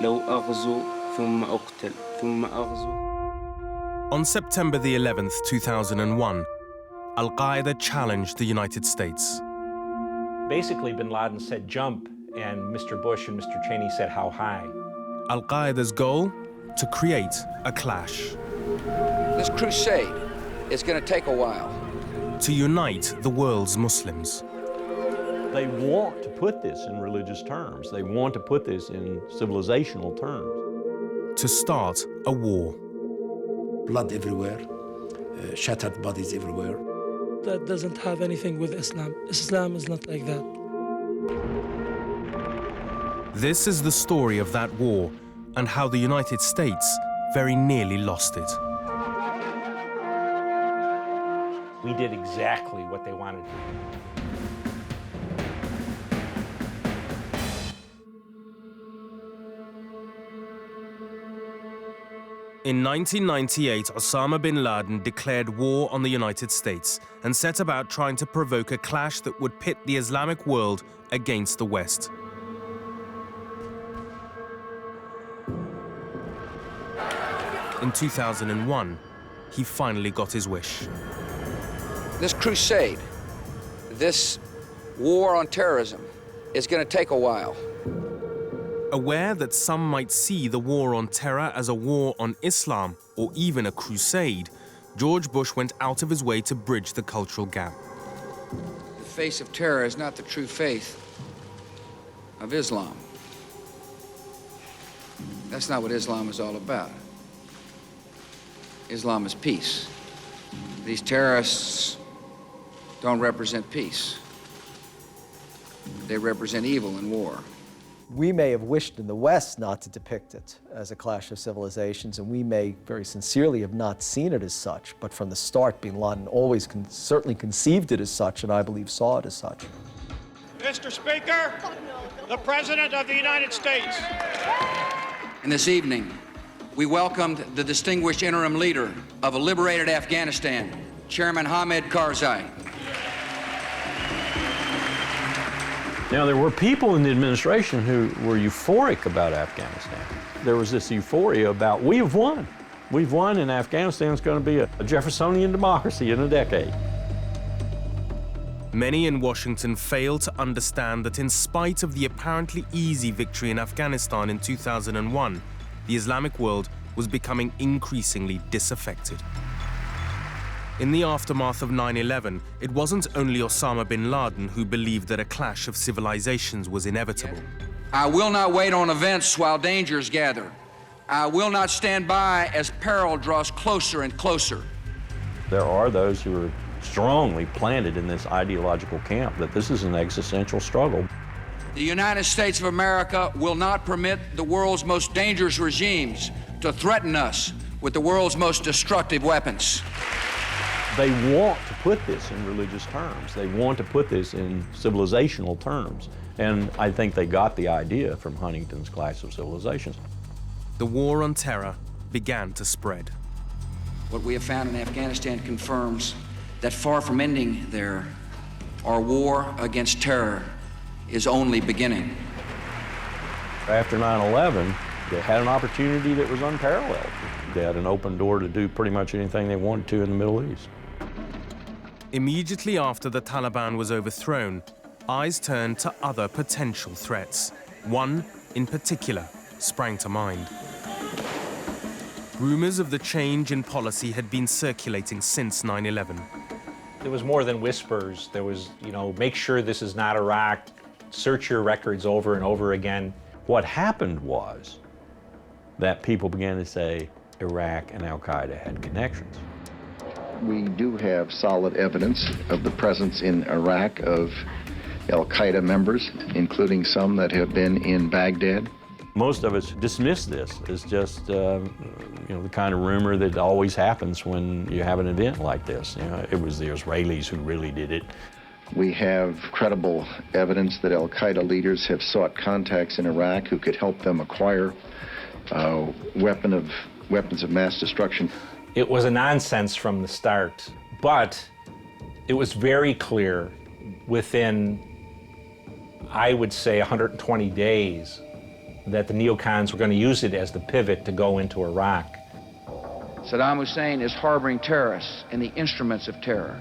لو أغزو ثم أقتل ثم أغزو. On September the 11th, 2001, Al-Qaeda challenged the United States. Basically, bin Laden said jump, and Mr. Bush and Mr. Cheney said how high. Al-Qaeda's goal? To create a clash. This crusade is going to take a while. To unite the world's Muslims. They want to put this in religious terms. They want to put this in civilizational terms. To start a war. Blood everywhere, shattered bodies everywhere. That doesn't have anything with Islam. Islam is not like that. This is the story of that war and how the United States very nearly lost it. We did exactly what they wanted to do. In 1998, Osama bin Laden declared war on the United States and set about trying to provoke a clash that would pit the Islamic world against the West. In 2001, he finally got his wish. This crusade, this war on terrorism, is going to take a while. Aware that some might see the war on terror as a war on Islam or even a crusade, George Bush went out of his way to bridge the cultural gap. The face of terror is not the true faith of Islam. That's not what Islam is all about. Islam is peace. These terrorists don't represent peace. They represent evil and war. We may have wished in the West not to depict it as a clash of civilizations, and we may very sincerely have not seen it as such, but from the start, bin Laden always certainly conceived it as such, and I believe saw it as such. Mr. Speaker, the President of the United States. And this evening, we welcomed the distinguished interim leader of a liberated Afghanistan, Chairman Hamid Karzai. Now, there were people in the administration who were euphoric about Afghanistan. There was this euphoria about, we have won. We've won, and Afghanistan's going to be a Jeffersonian democracy in a decade. Many in Washington failed to understand that in spite of the apparently easy victory in Afghanistan in 2001, the Islamic world was becoming increasingly disaffected. In the aftermath of 9/11, it wasn't only Osama bin Laden who believed that a clash of civilizations was inevitable. I will not wait on events while dangers gather. I will not stand by as peril draws closer and closer. There are those who are strongly planted in this ideological camp that this is an existential struggle. The United States of America will not permit the world's most dangerous regimes to threaten us with the world's most destructive weapons. They want to put this in religious terms. They want to put this in civilizational terms. And I think they got the idea from Huntington's Clash of Civilizations. The war on terror began to spread. What we have found in Afghanistan confirms that far from ending there, our war against terror is only beginning. After 9/11, they had an opportunity that was unparalleled. They had an open door to do pretty much anything they wanted to in the Middle East. Immediately after the Taliban was overthrown, eyes turned to other potential threats. One, in particular, sprang to mind. Rumors of the change in policy had been circulating since 9/11. There was more than whispers. There was, make sure this is not Iraq, search your records over and over again. What happened was that people began to say Iraq and Al-Qaeda had connections. We do have solid evidence of the presence in Iraq of Al-Qaeda members, including some that have been in Baghdad. Most of us dismiss this as just, the kind of rumor that always happens when you have an event like this. It was the Israelis who really did it. We have credible evidence that Al-Qaeda leaders have sought contacts in Iraq who could help them acquire weapons of mass destruction. It was a nonsense from the start, but it was very clear within, I would say, 120 days that the neocons were going to use it as the pivot to go into Iraq. Saddam Hussein is harboring terrorists and the instruments of terror,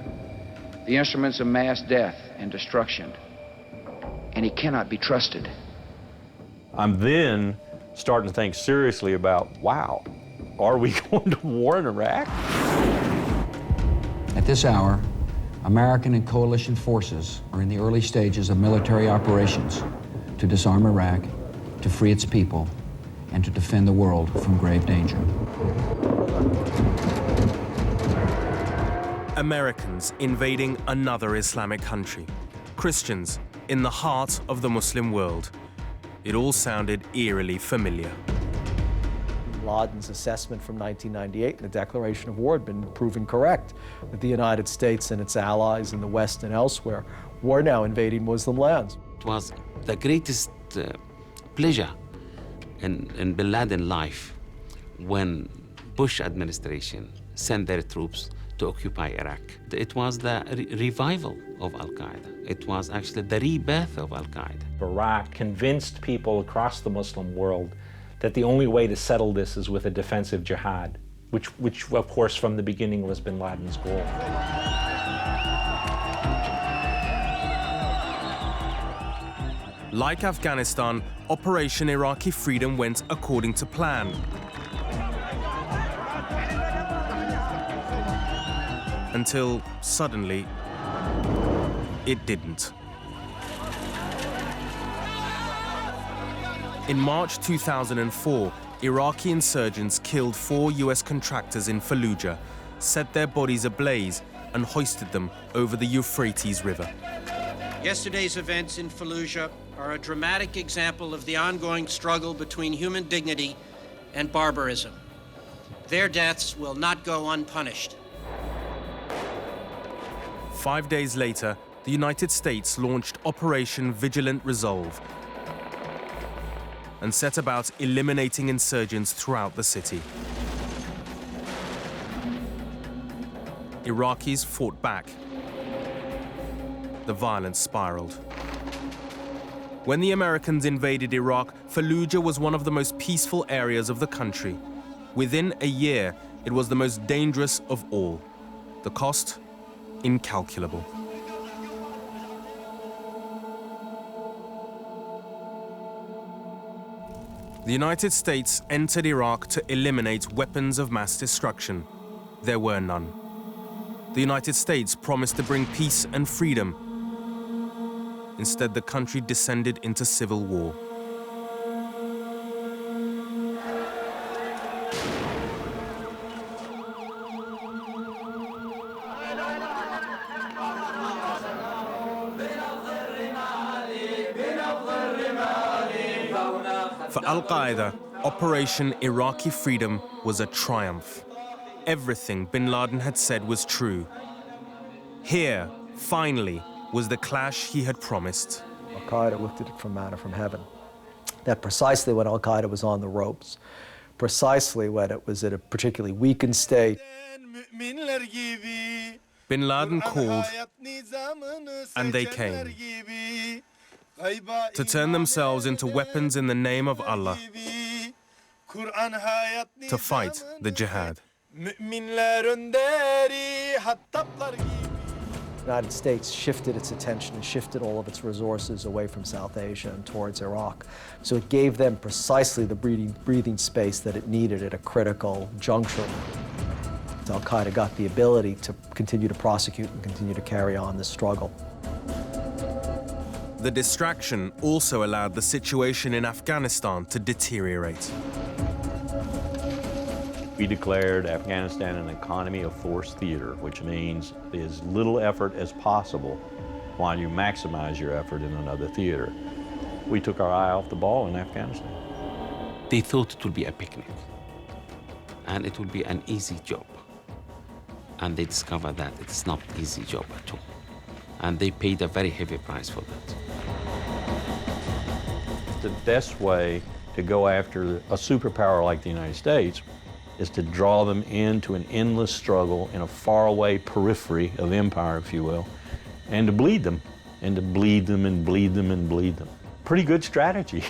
the instruments of mass death and destruction, and he cannot be trusted. I'm then starting to think seriously about, wow, are we going to war in Iraq? At this hour, American and coalition forces are in the early stages of military operations to disarm Iraq, to free its people, and to defend the world from grave danger. Americans invading another Islamic country. Christians in the heart of the Muslim world. It all sounded eerily familiar. Laden's assessment from 1998 and the declaration of war had been proven correct, that the United States and its allies in the West and elsewhere were now invading Muslim lands. It was the greatest pleasure in Bin Laden's life when Bush administration sent their troops to occupy Iraq. It was the revival of Al-Qaeda. It was actually the rebirth of Al-Qaeda. Iraq convinced people across the Muslim world that the only way to settle this is with a defensive jihad, which of course, from the beginning was Bin Laden's goal. Like Afghanistan, Operation Iraqi Freedom went according to plan. Until suddenly, it didn't. In March 2004, Iraqi insurgents killed 4 US contractors in Fallujah, set their bodies ablaze, and hoisted them over the Euphrates River. Yesterday's events in Fallujah are a dramatic example of the ongoing struggle between human dignity and barbarism. Their deaths will not go unpunished. 5 days later, the United States launched Operation Vigilant Resolve and set about eliminating insurgents throughout the city. Iraqis fought back. The violence spiraled. When the Americans invaded Iraq, Fallujah was one of the most peaceful areas of the country. Within a year, it was the most dangerous of all. The cost? Incalculable. The United States entered Iraq to eliminate weapons of mass destruction. There were none. The United States promised to bring peace and freedom. Instead, the country descended into civil war. For Al-Qaeda, Operation Iraqi Freedom was a triumph. Everything bin Laden had said was true. Here, finally, was the clash he had promised. Al-Qaeda looked at it from manna from heaven. That precisely when Al-Qaeda was on the ropes, precisely when it was at a particularly weakened state. Bin Laden called, and they came, to turn themselves into weapons in the name of Allah, to fight the jihad. The United States shifted its attention and shifted all of its resources away from South Asia and towards Iraq. So it gave them precisely the breathing space that it needed at a critical juncture. Al-Qaeda got the ability to continue to prosecute and continue to carry on this struggle. The distraction also allowed the situation in Afghanistan to deteriorate. We declared Afghanistan an economy of force theater, which means as little effort as possible while you maximize your effort in another theater. We took our eye off the ball in Afghanistan. They thought it would be a picnic, and it would be an easy job. And they discovered that it's not an easy job at all. And they paid a very heavy price for that. The best way to go after a superpower like the United States is to draw them into an endless struggle in a faraway periphery of empire, if you will, and to bleed them, and to bleed them and bleed them and bleed them. Pretty good strategy.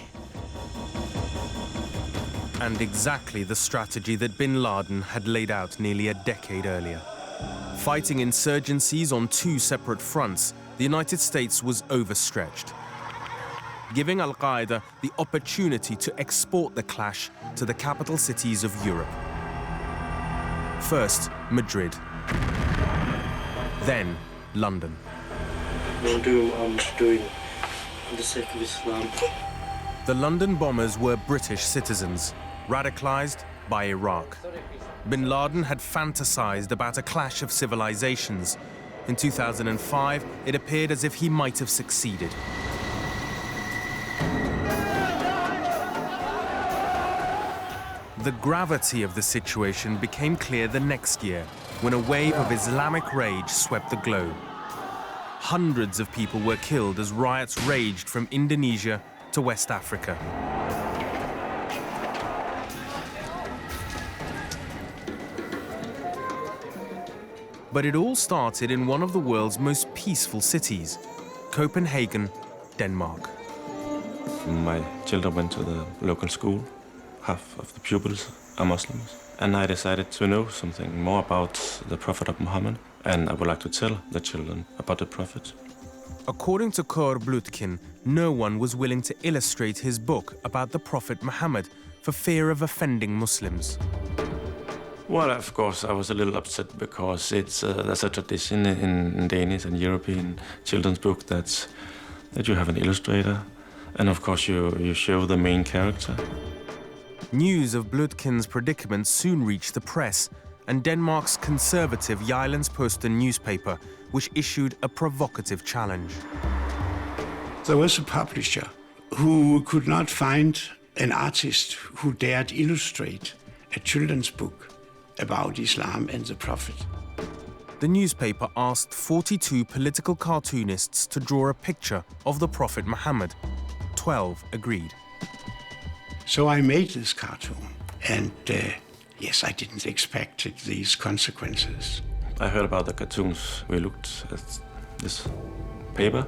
And exactly the strategy that bin Laden had laid out nearly a decade earlier. Fighting insurgencies on two separate fronts, the United States was overstretched, giving Al-Qaeda the opportunity to export the clash to the capital cities of Europe. First, Madrid, then London. We'll do what I'm doing for the sake of Islam. The London bombers were British citizens, radicalized by Iraq. Bin Laden had fantasized about a clash of civilizations. In 2005, it appeared as if he might have succeeded. The gravity of the situation became clear the next year, when a wave of Islamic rage swept the globe. Hundreds of people were killed as riots raged from Indonesia to West Africa. But it all started in one of the world's most peaceful cities, Copenhagen, Denmark. My children went to the local school. Half of the pupils are Muslims. And I decided to know something more about the Prophet of Muhammad, and I would like to tell the children about the Prophet. According to Kåre Blutkin, no one was willing to illustrate his book about the Prophet Muhammad for fear of offending Muslims. Well, of course, I was a little upset because there's a tradition in Danish and European children's book that you have an illustrator, and of course you show the main character. News of Blutkin's predicament soon reached the press, and Denmark's conservative Jyllands-Posten newspaper, which issued a provocative challenge. There was a publisher who could not find an artist who dared illustrate a children's book about Islam and the Prophet. The newspaper asked 42 political cartoonists to draw a picture of the Prophet Muhammad. 12 agreed. So I made this cartoon, and yes, I didn't expect these consequences. I heard about the cartoons. We looked at this paper,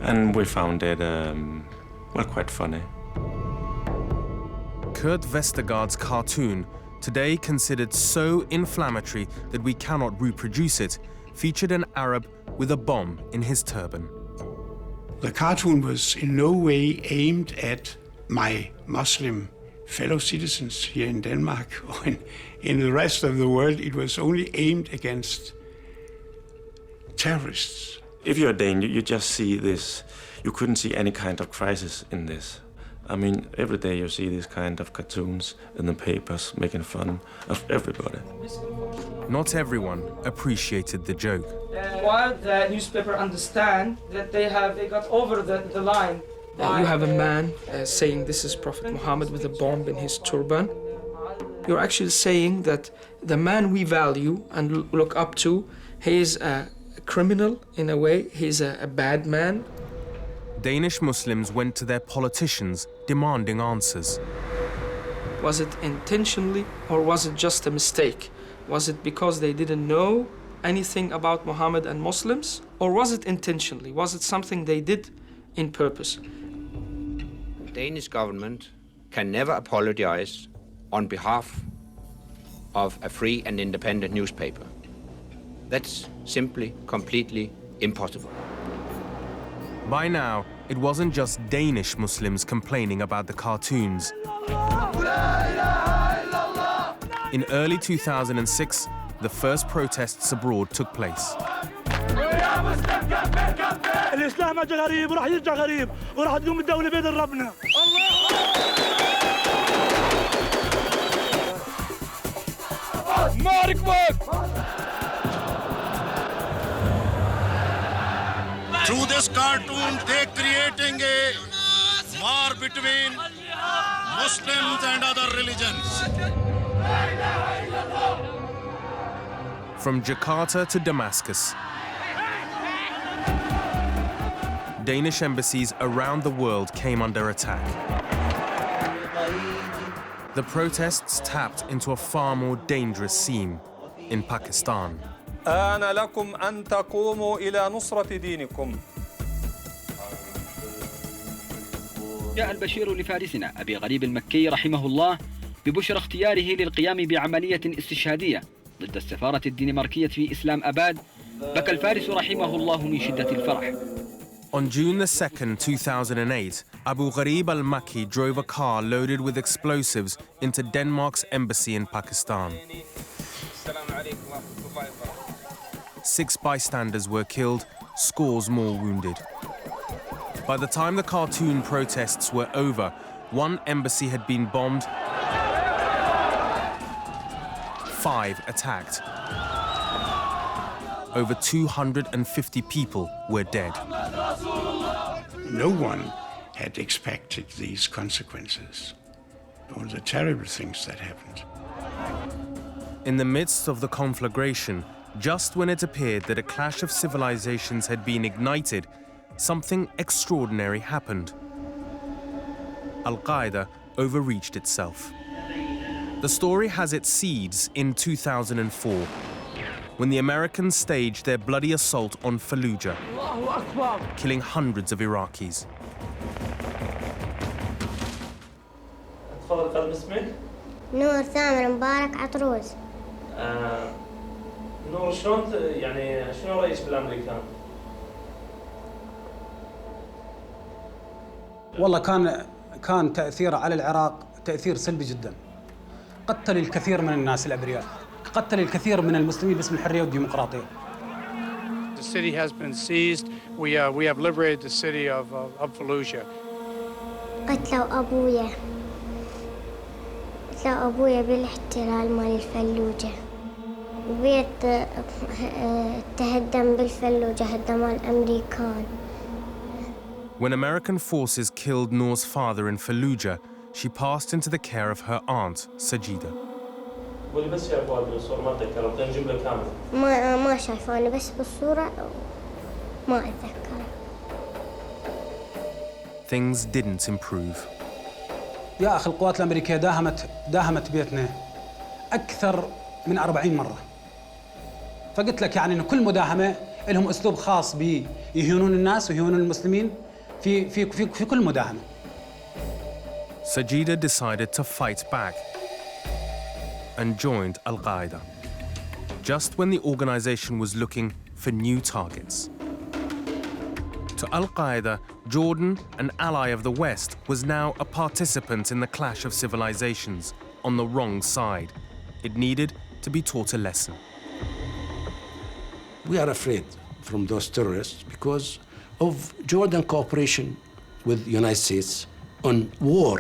and we found it, well, quite funny. Kurt Vestergaard's cartoon, today considered so inflammatory that we cannot reproduce it, featured an Arab with a bomb in his turban. The cartoon was in no way aimed at my Muslim fellow citizens here in Denmark or in the rest of the world. It was only aimed against terrorists. If you're Dane, you just see this. You couldn't see any kind of crisis in this. I mean, every day you see these kind of cartoons in the papers making fun of everybody. Not everyone appreciated the joke. While the newspaper understand that they got over the line. You have a man saying this is Prophet Muhammad with a bomb in his turban. You're actually saying that the man we value and look up to, he is a criminal in a way, he's a bad man. Danish Muslims went to their politicians demanding answers. Was it intentionally or was it just a mistake? Was it because they didn't know anything about Muhammad and Muslims? Or was it intentionally? Was it something they did in purpose? Danish government can never apologize on behalf of a free and independent newspaper. That's simply completely impossible. By now, it wasn't just Danish Muslims complaining about the cartoons. In early 2006, the first protests abroad took place. الإسلام أجى غريب وراح يرجع غريب وراح تقوم الدولة بيد ربنا. Through this cartoon, they're creating a war between Muslims and other religions. From Jakarta to Damascus, Danish embassies around the world came under attack. The protests tapped into a far more dangerous scene in Pakistan. آن لكم أن تقوموا إلى نصرة دينكم. جاء البشير لفارسنا أبي غريب المكي رحمه الله ببشرى اختياره للقيام بعملية استشهادية ضد السفارة الدنماركية في إسلام أباد بكى الفارس رحمه الله من شدة الفرح. On June 2nd, 2008, Abu Gharib al-Makki drove a car loaded with explosives into Denmark's embassy in Pakistan. 6 bystanders were killed, scores more wounded. By the time the cartoon protests were over, 1 embassy had been bombed, 5 attacked. Over 250 people were dead. No one had expected these consequences, all the terrible things that happened. In the midst of the conflagration, just when it appeared that a clash of civilizations had been ignited, something extraordinary happened. Al-Qaeda overreached itself. The story has its seeds in 2004, when the Americans staged their bloody assault on Fallujah, killing hundreds of Iraqis. تفضل قلب اسمك؟ نور ثامر مبارك عطروز. نور شلون يعني شنو رأيك بالأمريكان؟ والله كان تأثيره على العراق تأثير سلبي جدا. قتل الكثير من الناس الأبرياء، قتل الكثير من المسلمين باسم الحرية والديمقراطية. The city has been seized. We have liberated the city of Fallujah. قتلوا أبويا بالاحتلال مال الفلوجة. وبيت تهدم بالفلوجة هدمها الأمريكان. When American forces killed Noor's father in Fallujah, she passed into the care of her aunt, Sajida. ما شايفاني بس بالصورة ما أتذكر. Things didn't improve. يا أخي القوات الأمريكية داهمت بيتنا أكثر من 40 مرة. فقلت لك يعني إن كل مداهمة لهم أسلوب خاص بيهينون الناس ويهينون المسلمين في كل مداهمة. Sajida decided to fight back and joined Al-Qaeda, just when the organization was looking for new targets. To Al-Qaeda, Jordan, an ally of the West, was now a participant in the clash of civilizations on the wrong side. It needed to be taught a lesson. We are afraid from those terrorists because of Jordan cooperation with the United States on war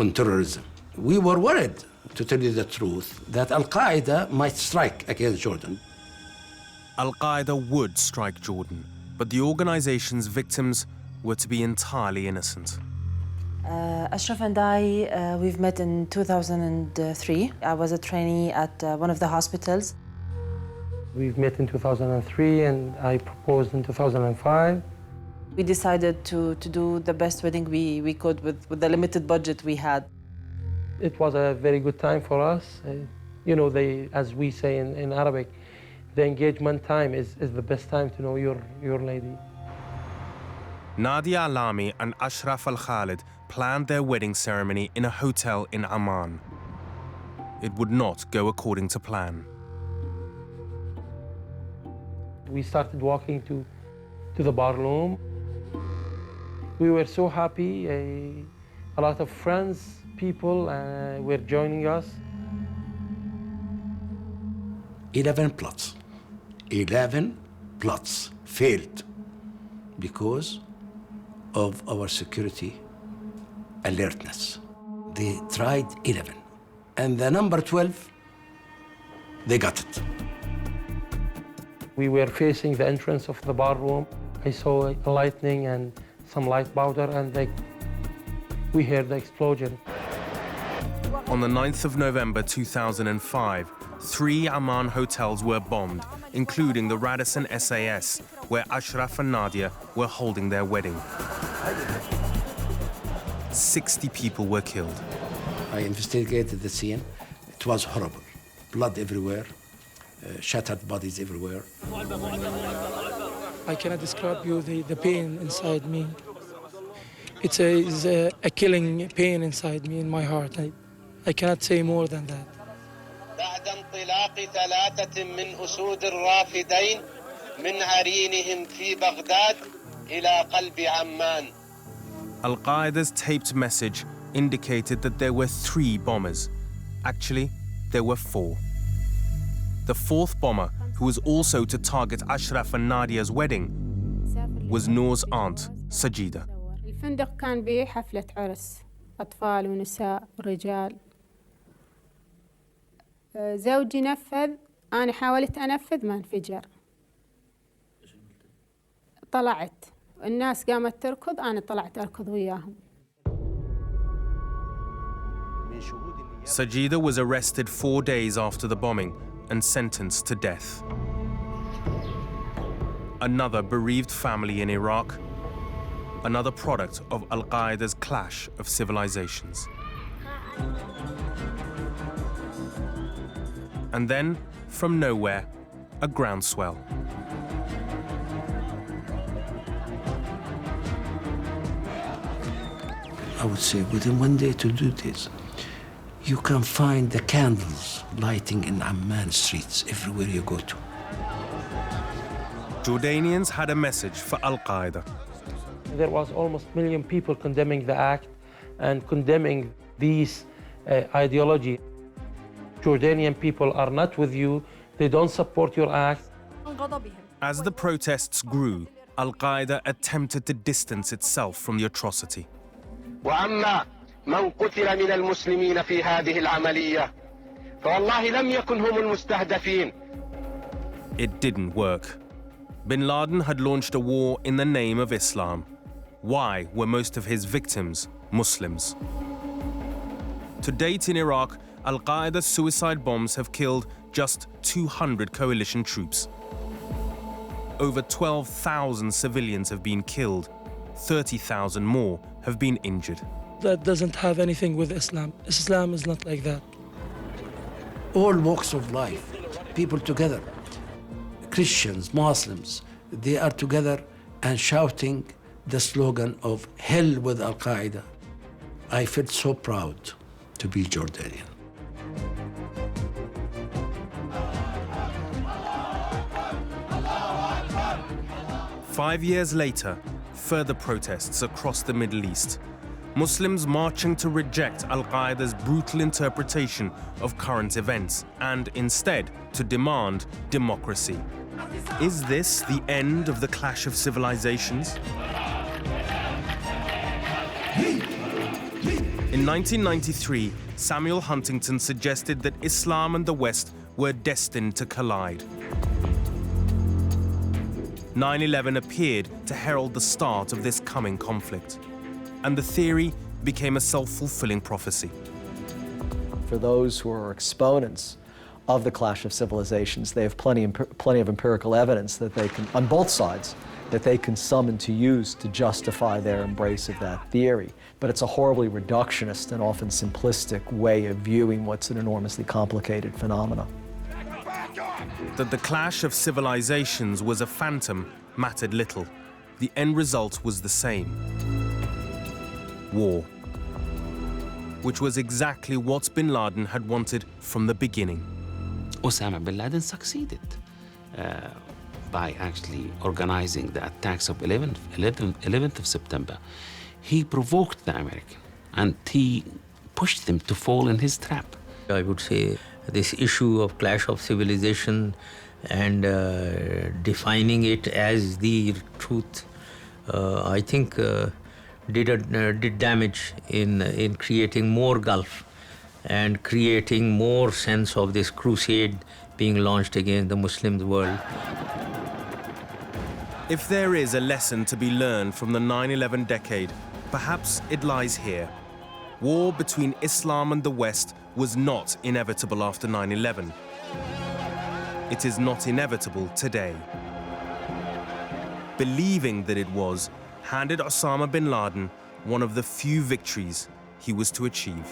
on terrorism. We were worried, to tell you the truth, that Al-Qaeda might strike against Jordan. Al-Qaeda would strike Jordan, but the organization's victims were to be entirely innocent. Ashraf and I, we've met in 2003. I was a trainee at one of the hospitals. We've met in 2003 and I proposed in 2005. We decided to do the best wedding we could with the limited budget we had. It was a very good time for us. You know, as we say in Arabic, the engagement time is the best time to know your lady. Nadia Alami and Ashraf Al-Khalid planned their wedding ceremony in a hotel in Amman. It would not go according to plan. We started walking to the bar room. We were so happy. A lot of friends, people were joining us. 11 plots failed because of our security alertness. They tried 11, and the number 12, they got it. We were facing the entrance of the bar room. I saw lightning and some light powder, and we heard the explosion. On the 9th of November 2005, 3 Amman hotels were bombed, including the Radisson SAS, where Ashraf and Nadia were holding their wedding. 60 people were killed. I investigated the scene. It was horrible. Blood everywhere, shattered bodies everywhere. I cannot describe you the pain inside me. It's a killing pain inside me, in my heart. I cannot say more than that. بعد انطلاق 3 من أسود الرافدين من عرينهم في بغداد إلى قلب عمان. Al-Qaeda's taped message indicated that there were 3 bombers. Actually, there were 4. The 4th bomber, who was also to target Ashraf and Nadia's wedding, was Noor's aunt, Sajida. الفندق كان به حفلة عرس أطفال ونساء ورجال. زوجي نفذ، أنا حاولت أنفذ ما انفجر. طلعت، الناس قامت تركض، أنا طلعت أركض وياهم. Sajida was arrested 4 days after the bombing and sentenced to death. Another bereaved family in Iraq, another product of Al-Qaeda's clash of civilizations. And then, from nowhere, a groundswell. I would say within 1 day to do this, you can find the candles lighting in Amman streets everywhere you go to. Jordanians had a message for Al-Qaeda. There was almost 1 million people condemning the act and condemning these ideology. Jordanian people are not with you. They don't support your act. As the protests grew, Al-Qaeda attempted to distance itself from the atrocity. وأما من قتل من المسلمين في هذه العملية فوالله لم يكن هم المستهدفين. It didn't work. Bin Laden had launched a war in the name of Islam. Why were most of his victims Muslims? To date in Iraq, Al-Qaeda's suicide bombs have killed just 200 coalition troops. Over 12,000 civilians have been killed. 30,000 more have been injured. That doesn't have anything with Islam. Islam is not like that. All walks of life, people together. Christians, Muslims, they are together and shouting the slogan of hell with Al-Qaeda. I felt so proud to be Jordanian. Five years later, further protests across the Middle East. Muslims marching to reject Al-Qaeda's brutal interpretation of current events and instead to demand democracy. Is this the end of the clash of civilizations? In 1993, Samuel Huntington suggested that Islam and the West were destined to collide. 9/11 appeared to herald the start of this coming conflict, and the theory became a self-fulfilling prophecy. For those who are exponents of the clash of civilizations, they have plenty of empirical evidence that they can, on both sides, that they can summon to use to justify their embrace of that theory. But it's a horribly reductionist and often simplistic way of viewing what's an enormously complicated phenomenon. That the clash of civilizations was a phantom mattered little. The end result was the same. War. Which was exactly what bin Laden had wanted from the beginning. Osama bin Laden succeeded by actually organizing the attacks of 11th of September. He provoked the Americans and he pushed them to fall in his trap. I would say this issue of clash of civilization and defining it as the truth, I think did damage in creating more gulf and creating more sense of this crusade being launched against the Muslim world. If there is a lesson to be learned from the 9/11 decade, perhaps it lies here. War between Islam and the West was not inevitable after 9/11. It is not inevitable today. Believing that it was handed Osama bin Laden one of the few victories he was to achieve.